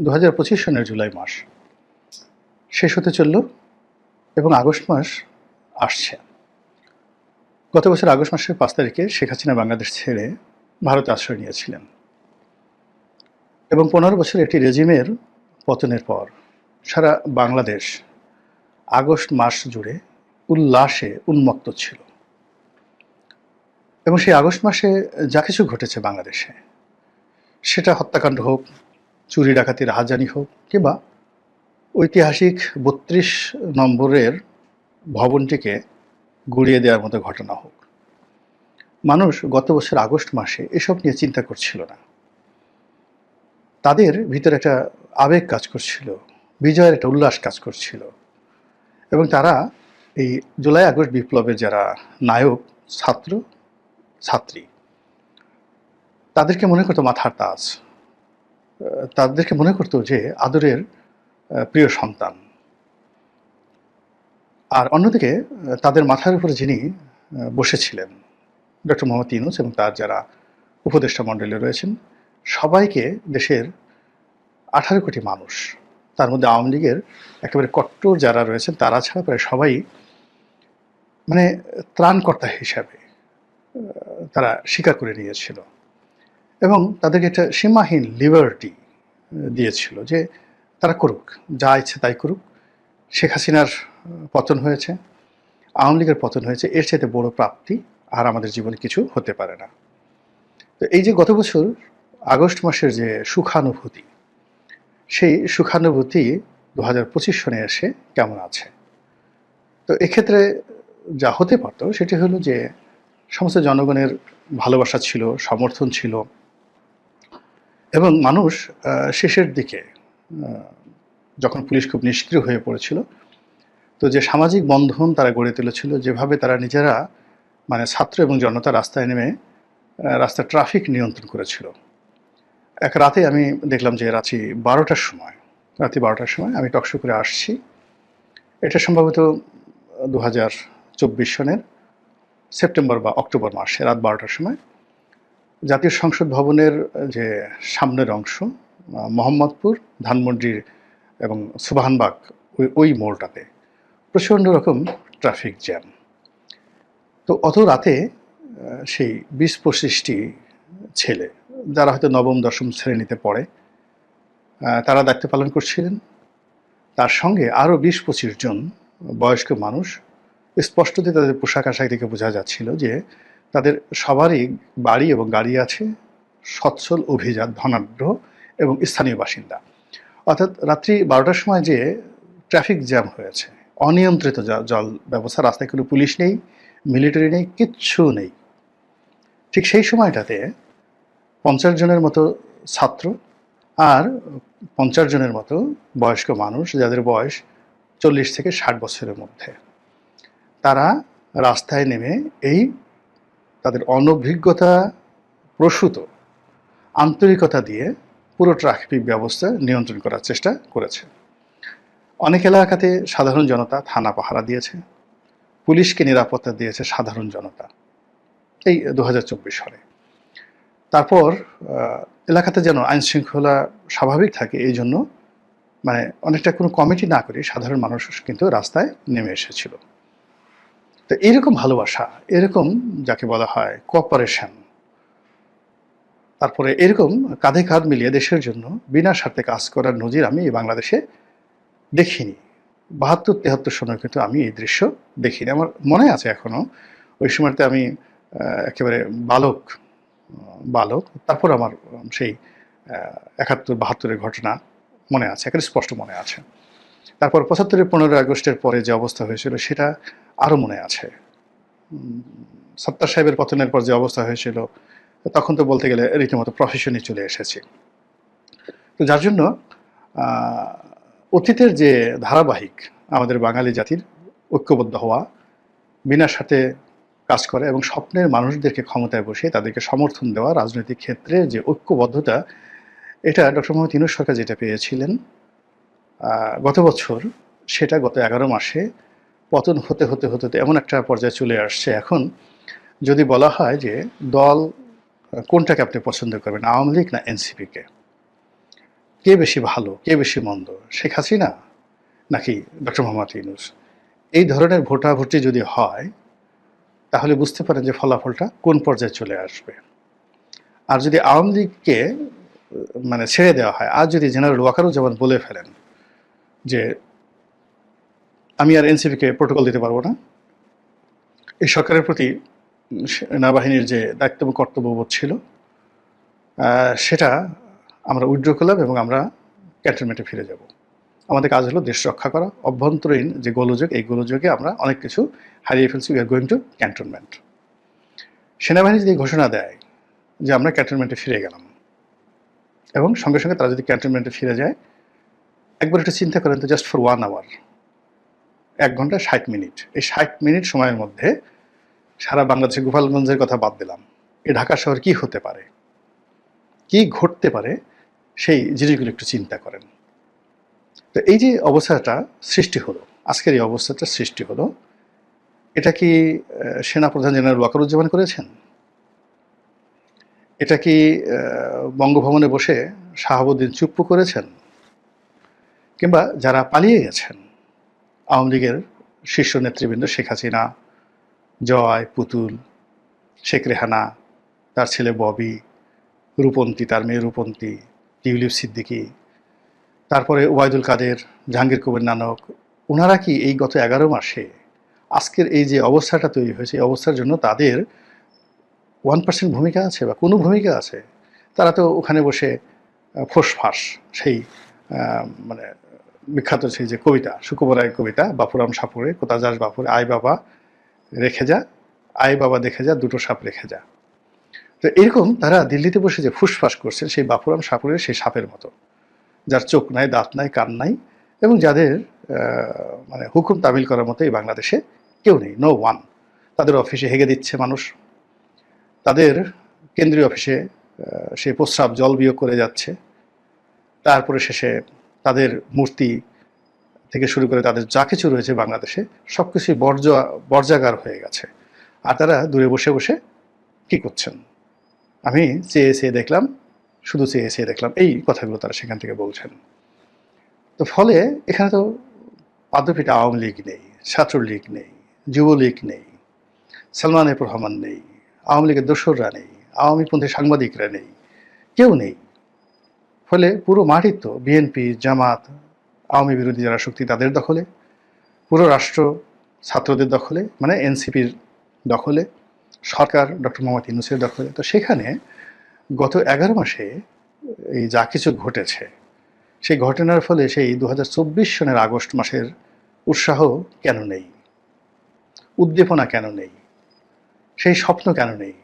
2025 সনের জুলাই মাস শেষ হতে চলল এবং আগস্ট মাস আসছে। গত বছর আগস্ট মাসের 5 তারিখে শেখ হাসিনা বাংলাদেশ ছেড়ে ভারতে আশ্রয় নিয়েছিলেন এবং 15 বছর একটি রেজিমের পতনের পর সারা বাংলাদেশ আগস্ট মাস জুড়ে উল্লাসে উন্মত্ত ছিল এবং সেই আগস্ট মাসে যা কিছু ঘটেছে বাংলাদেশে, সেটা হত্যাকাণ্ড হোক, চুরি ডাকাতি রাহাজানি হোক, কিংবা ঐতিহাসিক 32 নম্বরের ভবনটিকে গুড়িয়ে দেওয়ার মতো ঘটনা হোক, মানুষ গত বছর আগস্ট মাসে এসব নিয়ে চিন্তা করছিল না। তাদের ভিতরে একটা আবেগ কাজ করছিল, বিজয়ের একটা উল্লাস কাজ করছিল এবং তারা এই জুলাই আগস্ট বিপ্লবের যারা নায়ক, ছাত্র ছাত্রী, তাদেরকে মনে করতো মাথার তাজ, তাদেরকে মনে করতো যে আদরের প্রিয় সন্তান। আর অন্যদিকে তাদের মাথার উপরে যিনি বসেছিলেন, ডক্টর মোহাম্মদ ইউনূস এবং তার যারা উপদেষ্টা মণ্ডলী রয়েছেন, সবাইকে দেশের 18 কোটি মানুষ, তার মধ্যে আওয়ামী লীগের একেবারে কট্টর যারা রয়েছেন তারা ছাড়া প্রায় সবাই মানে ত্রাণকর্তা হিসাবে তারা স্বীকার করে নিয়েছিল এবং তাদেরকে একটা সীমাহীন লিবার্টি দিয়েছিল যে তারা করুক, যা ইচ্ছে তাই করুক। শেখ হাসিনার পতন হয়েছে, আওয়ামী লীগের পতন হয়েছে, এর চাইতে বড় প্রাপ্তি আর আমাদের জীবনে কিছু হতে পারে না। তো এই যে গত বছর আগস্ট মাসের যে সুখানুভূতি, সেই সুখানুভূতি 2025 সনে এসে কেমন আছে? তো এক্ষেত্রে যা হতে পারত সেটি হলো যে সমস্ত জনগণের ভালোবাসা ছিল, সমর্থন ছিল এবং মানুষ শেষের দিকে যখন পুলিশ খুব নিষ্ক্রিয় হয়ে পড়েছিল, তো যে সামাজিক বন্ধন তারা গড়ে তুলেছিল, যেভাবে তারা নিজেরা মানে ছাত্র এবং জনতা রাস্তায় নেমে রাস্তার ট্রাফিক নিয়ন্ত্রণ করেছিল। এক রাতে আমি দেখলাম যে রাতে 12টার সময় আমি টকশো করে আসছি, এটা সম্ভবত 2024 সনের সেপ্টেম্বর বা অক্টোবর মাসে রাত 12টার সময় জাতীয় সংসদ ভবনের যে সামনের অংশ, মোহাম্মদপুর, ধানমন্ডি এবং সুবহানবাগ, ওই মোড়টাতে প্রচণ্ড রকম ট্রাফিক জ্যাম। তো অত রাতে সেই 20-25টি ছেলে, যারা হয়তো নবম দশম শ্রেণীতে পড়ে, তারা দায়িত্ব পালন করছিলেন। তার সঙ্গে আরও 20-25 জন বয়স্ক মানুষ, স্পষ্টতই তাদের পোশাক আশাক দেখে বোঝা যাচ্ছিল যে তাদের সবারই বাড়ি এবং গাড়ি আছে, সচ্ছল, অভিজাত, ধনাঢ্য এবং স্থানীয় বাসিন্দা। অর্থাৎ রাত্রি 12টার সময় যে ট্রাফিক জ্যাম হয়েছে, অনিয়ন্ত্রিত জল ব্যবস্থা, রাস্তায় কোনো পুলিশ নেই, মিলিটারি নেই, কিচ্ছু নেই, ঠিক সেই সময়টাতে 50 জনের মতো ছাত্র আর 50 জনের মতো বয়স্ক মানুষ, যাদের বয়স 40 থেকে 60 বছরের মধ্যে, তারা রাস্তায় নেমে এই তাদের অনভিজ্ঞতা প্রসূত আন্তরিকতা দিয়ে পুরো ট্রাফিক ব্যবস্থা নিয়ন্ত্রণ করার চেষ্টা করেছে। অনেক এলাকাতে সাধারণ জনতা থানা পাহারা দিয়েছে, পুলিশকে নিরাপত্তা দিয়েছে সাধারণ জনতা, এই 2024 সালে। তারপর এলাকাতে যেন আইন শৃঙ্খলা স্বাভাবিক থাকে, এই জন্য মানে অনেকটা কোনো কমিটি না করে সাধারণ মানুষ কিন্তু রাস্তায় নেমে এসেছিল। তো এইরকম ভালোবাসা, এরকম যাকে বলা হয় কোঅপারেশন, তারপরে এরকম কাঁধে কাঁধ মিলিয়ে দেশের জন্য বিনা স্বার্থে কাজ করার নজির আমি এই বাংলাদেশে দেখিনি। 72-73 সনে কিন্তু আমি এই দৃশ্য দেখিনি। আমার মনে আছে এখনো, ওই সময়তে আমি একেবারে বালক, তারপর আমার সেই 71-72-এর ঘটনা মনে আছে, একেবারে স্পষ্ট মনে আছে। তারপর 75-এর 15 আগস্টের পরে যে অবস্থা হয়েছিল সেটা আরও মনে আছে। সত্তার সাহেবের পতনের পর যে অবস্থা হয়েছিল, তখন তো বলতে গেলে রীতিমতো প্রফেশনে চলে এসেছি। তো যার জন্য অতীতের যে ধারাবাহিক আমাদের বাঙালি জাতির ঐক্যবদ্ধ হওয়া, বিনা স্বার্থে কাজ করে এবং স্বপ্নের মানুষদেরকে ক্ষমতায় বসিয়ে তাদেরকে সমর্থন দেওয়া, রাজনৈতিক ক্ষেত্রে যে ঐক্যবদ্ধতা, এটা ডক্টর মোহাম্মদ ইউনূস সরকার যেটা পেয়েছিলেন গত বছর, সেটা গত 11 মাসে পতন হতে হতে হতে এমন একটা পর্যায়ে চলে আসছে। এখন যদি বলা হয় যে দল কোনটাকে আপনি পছন্দ করবেন, আওয়ামী লীগ না এনসিপিকে, কে বেশি ভালো, কে বেশি মন্দ, শেখ হাসিনা নাকি ডক্টর মোহাম্মদ ইউনূস? এই ধরনের ভোটাভুটি যদি হয় তাহলে বুঝতে পারেন যে ফলাফলটা কোন পর্যায়ে চলে আসবে। আর যদি আওয়ামী লীগকে মানে ছেড়ে দেওয়া হয়, আর যদি জেনারেল ওয়াকারুজ্জামান বলে ফেলেন যে আমি আর এনসিপিকে প্রোটোকল দিতে পারবো না, এই সরকারের প্রতি সেনাবাহিনীর যে দায়িত্ব এবং কর্তব্যবোধ ছিল সেটা আমরা উইথড্র করলাম এবং আমরা ক্যান্টনমেন্টে ফিরে যাব। আমাদের কাজ হলো দেশ রক্ষা করা, অভ্যন্তরীণ যে গোলযোগ, এই গোলযোগে আমরা অনেক কিছু হারিয়ে ফেলছি, we are going to cantonment. সেনাবাহিনী যদি ঘোষণা দেয় যে আমরা ক্যান্টনমেন্টে ফিরে গেলাম এবং সঙ্গে সঙ্গে তারা যদি ক্যান্টনমেন্টে ফিরে যায়, একবার একটু চিন্তা করেন তো, জাস্ট ফর 1 আওয়ার, 1 ঘন্টা 60 মিনিট, এই 60 মিনিট সময়ের মধ্যে সারা বাংলাদেশের গোপালগঞ্জের কথা বাদ দিলাম, এই ঢাকা শহর কি হতে পারে, কি ঘটতে পারে, সেই জিনিসগুলো একটু চিন্তা করেন। তো এই যে অবস্থাটা সৃষ্টি হলো, আজকের এই অবস্থাটা সৃষ্টি হলো, এটা কি সেনাপ্রধান জেনারেল ওয়াকারুজ্জামান করেছেন? এটা কি বঙ্গভবনে বসে শাহাবুদ্দিন চুপ্পু করেছেন? কিংবা যারা পালিয়ে গেছেন, আওয়ামী লীগের শীর্ষ নেতৃবৃন্দ, শেখ হাসিনা, জয়, পুতুল, শেখ রেহানা, তার ছেলে ববি, রূপন্তী, তার মেয়ে রূপন্তী, টিউলিপ সিদ্দিকী, তারপরে ওবায়দুল কাদের, জাহাঙ্গীর কবির নানক, ওনারা কি এই গত 11 মাসে আজকের এই যে অবস্থাটা তৈরি হয়েছে, এই অবস্থার জন্য তাদের 1% ভূমিকা আছে বা কোনো ভূমিকা আছে? তারা তো ওখানে বসে ফোঁসফাঁস সেই মানে বিখ্যাত সেই যে কবিতা, সুকুমারের কবিতা, বাপুরাম সাপুরে কোথা যাস বাপুরে, আয় বাবা রেখে যা, আয় বাবা দেখে যা, দুটো সাপ রেখে যা। তো এরকম তারা দিল্লিতে বসে যে ফুসফাস করছেন, সেই বাপুরাম সাপুরের সেই সাপের মতো, যার চোখ নাই, দাঁত নাই, কান নাই, এবং যাদের মানে হুকুম তামিল করার মতো এই বাংলাদেশে কেউ নেই, নো ওয়ান। তাদের অফিসে হেগে দিচ্ছে মানুষ, তাদের কেন্দ্রীয় অফিসে সে প্রস্রাব জল বিয়োগ করে যাচ্ছে, তারপরে শেষে তাদের মূর্তি থেকে শুরু করে তাদের যা কিছু রয়েছে বাংলাদেশে সব কিছুই বর্জাগার হয়ে গেছে। আর তারা দূরে বসে বসে কী করছেন? আমি চেয়ে চেয়ে দেখলাম, শুধু চেয়ে চেয়ে দেখলাম, এই কথাগুলো তারা সেখান থেকে বলছেন। তো ফলে এখানে তো পাদ্যপিঠে আওয়ামী লীগ নেই, ছাত্রলীগ নেই, যুবলীগ নেই, সালমান এফ রহমান নেই, আওয়ামী লীগের দোসররা নেই, আওয়ামীপন্থী সাংবাদিকরা নেই, কেউ নেই। ফলে পুরো মাঠই তো বিএনপি, জামাত, আওয়ামী বিরোধী যারা শক্তি তাদের দখলে, পুরো রাষ্ট্র ছাত্রদের দখলে, মানে এনসিপির দখলে, সরকার ডক্টর মোহাম্মদ ইউনূসের দখলে। তো সেখানে গত 11 মাসে এই যা কিছু ঘটেছে, সেই ঘটনার ফলে সেই 2024 সনের আগস্ট মাসের উৎসাহ কেন নেই, উদ্দীপনা কেন নেই, সেই স্বপ্ন কেন নেই,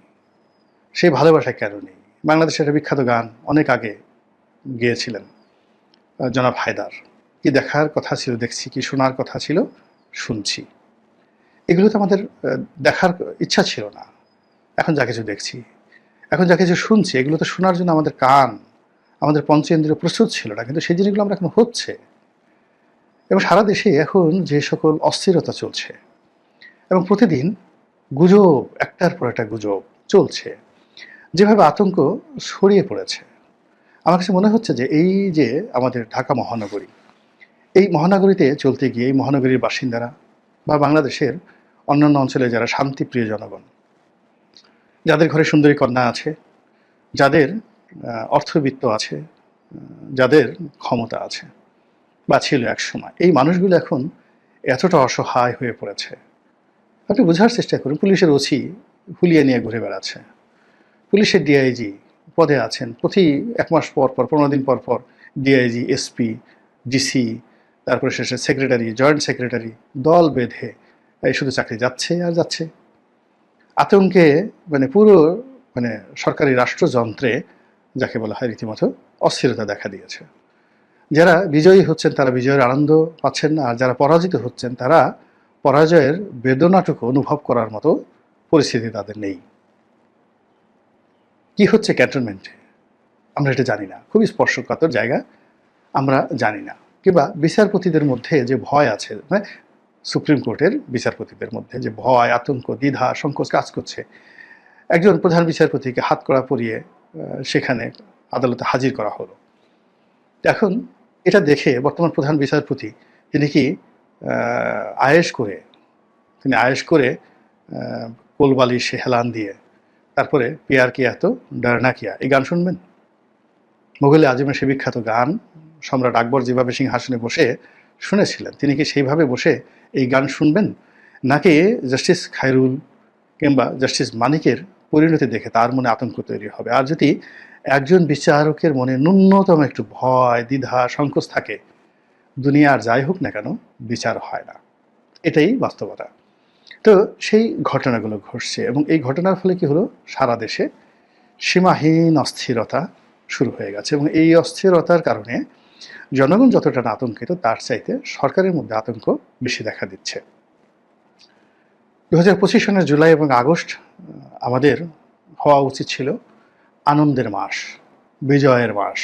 সেই ভালোবাসা কেন নেই? বাংলাদেশের একটা বিখ্যাত গান অনেক আগে গেয়েছিলেন জনাব হায়দার, কি দেখার কথা ছিল দেখছি, কি শোনার কথা ছিল শুনছি। এগুলো তো আমাদের দেখার ইচ্ছা ছিল না, এখন যা কিছু দেখছি, এখন যা কিছু শুনছি, এগুলো তো শোনার জন্য আমাদের কান, আমাদের পঞ্চেন্দ্রিয় প্রস্তুত ছিল না, কিন্তু সেই জিনিসগুলো আমরা এখন হচ্ছে। এবং সারা দেশে এখন যে সকল অস্থিরতা চলছে, এবং প্রতিদিন গুজব, একটার পর একটা গুজব চলছে, যেভাবে আতঙ্ক ছড়িয়ে পড়েছে, আমার কাছে মনে হচ্ছে যে এই যে আমাদের ঢাকা মহানগরী, এই মহানগরীতে চলতে গিয়ে এই মহানগরীর বাসিন্দারা বা বাংলাদেশের অন্যান্য অঞ্চলে যারা শান্তিপ্রিয় জনগণ, যাদের ঘরে সুন্দরী কন্যা আছে, যাদের অর্থবিত্ত আছে, যাদের ক্ষমতা আছে বা ছিল এক সময়, এই মানুষগুলো এখন এতটা অসহায় হয়ে পড়েছে। আপনি বোঝার চেষ্টা করুন, পুলিশের ওসি হুলিয়ে নিয়ে ঘুরে বেড়াচ্ছে, পুলিশের ডিআইজি পদে আছেন, প্রতি 1 মাস পর পর, 15 দিন পর পর ডিআইজি, এসপি, ডিসি, তারপরে শেষে সেক্রেটারি, জয়েন্ট সেক্রেটারি, দল বেঁধে এই শুধু চাকরি যাচ্ছে আর যাচ্ছে। আতঙ্কে মানে পুরো মানে সরকারি রাষ্ট্রযন্ত্রে যাকে বলা হয় রীতিমতো অস্থিরতা দেখা দিয়েছে। যারা বিজয়ী হচ্ছেন তারা বিজয়ের আনন্দ পাচ্ছেন না, আর যারা পরাজিত হচ্ছেন তারা পরাজয়ের বেদনাটুকু অনুভব করার মতো পরিস্থিতি তাদের নেই। কি হচ্ছে ক্যান্টনমেন্টে আমরা এটা জানি না, খুবই স্পর্শকাতর জায়গা, আমরা জানি না। কিংবা বিচারপতিদের মধ্যে যে ভয় আছে, মানে সুপ্রিম কোর্টের বিচারপতিদের মধ্যে যে ভয়, আতঙ্ক, দ্বিধা, সংকোচ কাজ করছে, একজন প্রধান বিচারপতিকে হাতকড়া পরিয়ে সেখানে আদালতে হাজির করা হলো, এখন এটা দেখে বর্তমান প্রধান বিচারপতি তিনি কি আয়েশ করে কোলবালিশে হেলান দিয়ে তারপরে পিয়ার কিয়া তো ডরনা কিয়া এই গান শুনবেন? মুঘলে আজমের সে বিখ্যাত গান সম্রাট আকবর যেভাবে সিংহাসনে বসে শুনেছিলেন, তিনি কি সেইভাবে বসে এই গান শুনবেন? নাকি জাস্টিস খায়রুল কিংবা জাস্টিস মানিকের পরিণতি দেখে তার মনে আতঙ্ক তৈরি হবে? আর যদি একজন বিচারকের মনে ন্যূনতম একটু ভয়, দ্বিধা, সংকোচ থাকে, দুনিয়ার যাই হোক না কেন বিচার হয় না। এটাই বাস্তবতা। তো সেই ঘটনাগুলো ঘটছে এবং এই ঘটনার ফলে কি হলো, সারা দেশে সীমাহীন অস্থিরতা শুরু হয়ে গেছে এবং এই অস্থিরতার কারণে জনগণ যতটা না আতঙ্কিত তার চাইতে সরকারের মধ্যে আতঙ্ক বেশি দেখা দিচ্ছে। 2025 সনের জুলাই এবং আগস্ট আমাদের হওয়া উচিত ছিল আনন্দের মাস, বিজয়ের মাস,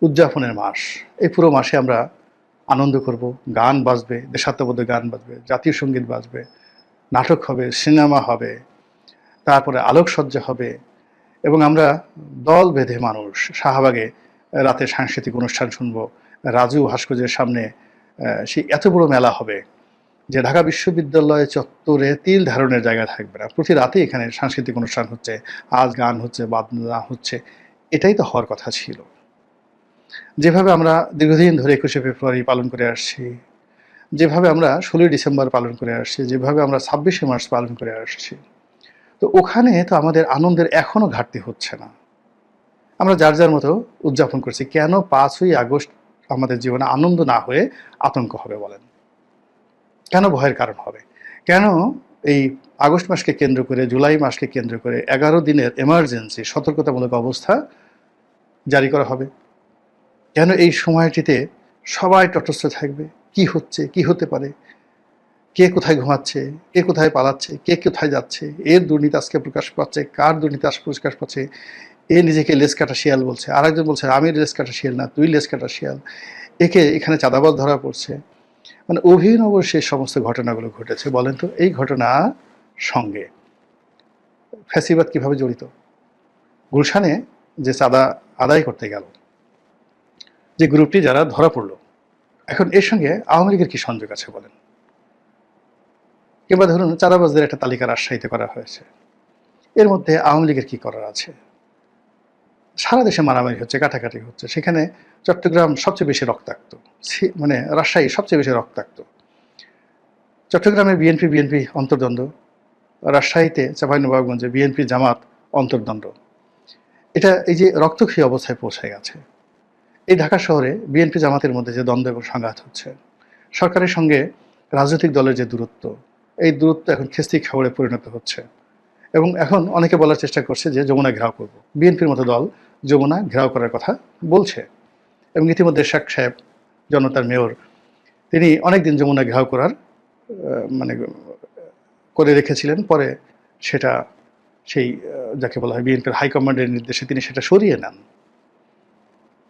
উদযাপনের মাস। এই পুরো মাসে আমরা আনন্দ করব, গান বাজবে, দেশাত্মবোধক গান বাজবে, জাতীয় সঙ্গীত বাজবে, নাটক হবে, সিনেমা হবে, তারপরে আলোকসজ্জা হবে এবং আমরা দল বেঁধে মানুষ শাহবাগে রাতে সাংস্কৃতিক অনুষ্ঠান শুনবো। রাজু ভাস্কর্যের সামনে সেই এত বড় মেলা হবে যে ঢাকা বিশ্ববিদ্যালয় চত্বরে তিল ধারণের জায়গা থাকবে না। প্রতি রাতে এখানে সাংস্কৃতিক অনুষ্ঠান হচ্ছে, আজ গান হচ্ছে, বাজনা হচ্ছে। এটাই তো হওয়ার কথা ছিল। যেভাবে আমরা দীর্ঘদিন ধরে 21শে ফেব্রুয়ারি পালন করে আসছি, যেভাবে আমরা 16ই ডিসেম্বর পালন করে আসছি, যেভাবে আমরা 26শে মার্চ পালন করে আসছি, তো ওখানে তো আমাদের আনন্দের এখনো ঘাটতি হচ্ছে না। আমরা যার যার মতো উদযাপন করছি। কেন 5ই আগস্ট আমাদের জীবনে আনন্দ না হয়ে আতঙ্ক হবে বলেন? কেন ভয়ের কারণ হবে? কেন এই আগস্ট মাসকে কেন্দ্র করে, জুলাই মাসকে কেন্দ্র করে 11 দিনের এমার্জেন্সি সতর্কতামূলক অবস্থা জারি করা হবে? কেন এই সময়টিতে সবাই তটস্থ থাকবে? কি হচ্ছে, কি হতে পারে, কে কোথায় ঘুমাচ্ছে, কে কোথায় পালাচ্ছে, কে কোথায় যাচ্ছে, এর দুর্নীতি আজকে প্রকাশ পাচ্ছে, কার দুর্নীতি আজকে প্রকাশ পাচ্ছে, এ নিজেকে লেজ কাটা শিয়াল বলছে, আর একজন বলছে আমি লেজ কাটা শিয়াল না, তুই লেজ কাটা শিয়াল, একে এখানে চাঁদাবাজ ধরা পড়ছে। মানে অভিনব সে সমস্ত ঘটনাগুলো ঘটেছে। বলেন তো এই ঘটনার সঙ্গে ফ্যাসিবাদ কিভাবে জড়িত? গুলশানে যে চাঁদা আদায় করতে গেল যে গ্রুপটি, যারা ধরা পড়লো, এখন এর সঙ্গে আওয়ামী লীগের কি সংযোগ আছে বলেন? কিংবা ধরুন চাঁদাবাজদের একটা তালিকা রাজশাহীতে করা হয়েছে, এর মধ্যে আওয়ামী লীগের কি করার আছে? সারা দেশে মারামারি হচ্ছে, কাটাকাটি হচ্ছে, সেখানে চট্টগ্রাম সবচেয়ে বেশি রক্তাক্ত, মানে রাজশাহী সবচেয়ে বেশি রক্তাক্ত। চট্টগ্রামে বিএনপি অন্তর্দ্বন্দ্ব, রাজশাহীতে চাঁপাইনবাবগঞ্জে বিএনপি জামাত অন্তর্দ্বন্দ্ব। এটা এই যে রক্তক্ষয়ী অবস্থায় পৌঁছে গেছে। এই ঢাকা শহরে বিএনপি জামাতের মধ্যে যে দ্বন্দ্ব এবং সংঘাত হচ্ছে, সরকারের সঙ্গে রাজনৈতিক দলের যে দূরত্ব, এই দূরত্ব এখন খেস্তি খাবড়ে পরিণত হচ্ছে এবং এখন অনেকে বলার চেষ্টা করছে যে যমুনা ঘেরাও করব। বিএনপির মতো দল যমুনা ঘেরাও করার কথা বলছে এবং ইতিমধ্যে শেখ সাহেব, জনতার মেয়র, তিনি অনেকদিন যমুনা ঘেরাও করার মানে করে রেখেছিলেন। পরে সেটা সেই যাকে বলা হয় বিএনপির হাইকমান্ডের নির্দেশে তিনি সেটা সরিয়ে নেন।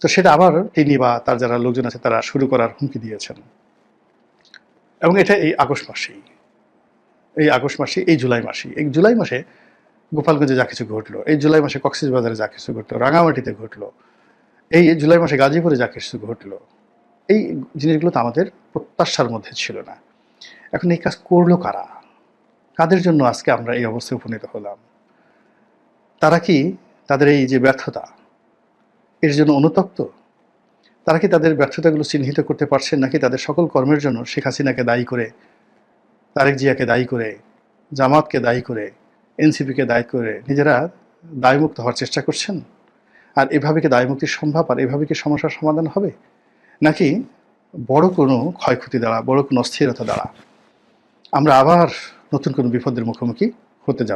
তো সেটা আবার তিনি বা তার যারা লোকজন আছে তারা শুরু করার হুমকি দিয়েছেন এবং এটা এই আগস্ট মাসেই, এই জুলাই মাসে গোপালগঞ্জে যা কিছু ঘটলো, এই জুলাই মাসে কক্সবাজারে যা কিছু ঘটলো, রাঙামাটিতে ঘটলো, এই জুলাই মাসে গাজীপুরে যা কিছু ঘটলো, এই জিনিসগুলো তো আমাদের প্রত্যাশার মধ্যে ছিল না। এখন এই কাজ করলো কারা? কাদের জন্য আজকে আমরা এই অবস্থায় উপনীত হলাম? তারা কি তাদের এই যে ব্যর্থতা, এর জন্য অনুতপ্ত? তারা কি তাদের ব্যর্থতাগুলো চিহ্নিত করতে পারছেন, নাকি তাদের সকল কর্মের জন্য শেখ হাসিনাকে দায়ী করে, তারেক জিয়াকে দায়ী করে, জামাতকে দায়ী করে, এনসিপিকে দায়ী করে নিজেরা দায়মুক্ত হওয়ার চেষ্টা করছেন? আর এভাবে কি দায়মুক্তি সম্ভব? আর এভাবে কি সমস্যার সমাধান হবে? নাকি বড় কোনো ক্ষয়ক্ষতি দ্বারা, বড় কোনো অস্থিরতা দ্বারা আমরা আবার নতুন কোনো বিপদের মুখোমুখি হতে যাব?